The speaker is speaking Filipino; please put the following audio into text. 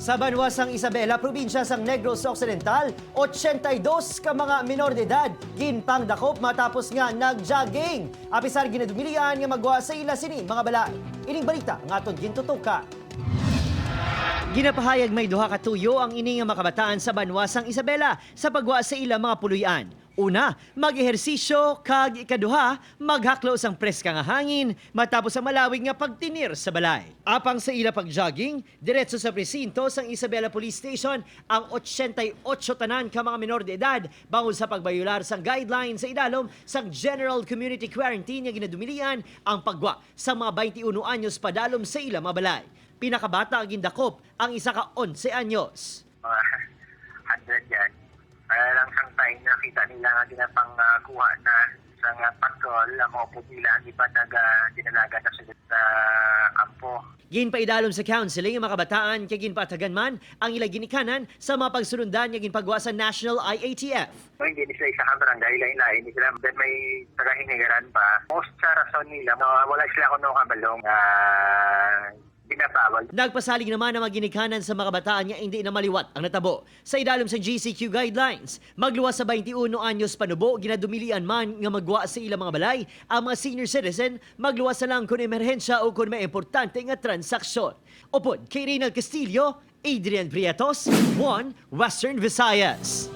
Sa banwasang Isabela, probinsya sang Negros Occidental, 82 ka mga minor de edad ginpang dakop matapos nga nag-jogging. Apisar ginadumilian nga magwa sa ila sini mga balay. Ining balita nga aton gintutukan. Ginapahayag may duha ka tuyo ang ini nga makabataan sa banwasang Isabela sa pagwa sa ila mga puluyan. Una, mag-ehersisyo, kag ikaduha, maghaklo sang preska nga hangin matapos ang malawig nga pagtinir sa balay. Apang sa ila pag-jogging, diretso sa presinto sang Isabela Police Station ang 88 tanan ka mga minor de edad bangod sa pagbayular sang guidelines sa idalom sang General Community Quarantine nga ginadumilian ang pagwa sa mga 21 anyos padalom sa ila mga balay. Pinakabata ang gindakop ang isa ka 11 anyos. Mga 100 yan. Kaya lang sang time nakita nila nga ginapang kuha na sa patrol, ang mga pupila ang iba dinalaga na sila sa kampo. Ginpaidalom sa counseling ang mga kabataan kay ginpatagan man ang ilang ginikanan sa mga pagsunundan nga ginpagwa sa National IATF. So, hindi nila isa kang barangay, lain-lain. Hindi sila, then may tagahingigaran pa. Most sa rason nila, wala sila kung kabalong binabawal. Nagpasalig naman ang mga ginikanan sa mga kabataan nga hindi na maliwat ang natabo. Sa idalom sa GCQ guidelines, magluwas sa 21 anyos panubo, ginadumilian man nga magwa sa ilang mga balay, ang mga senior citizen magluwas na lang kung emerhensya o kung may importante nga transaksyon. Upod kay Reynald Castillo, Adrian Prietos, One Western Visayas.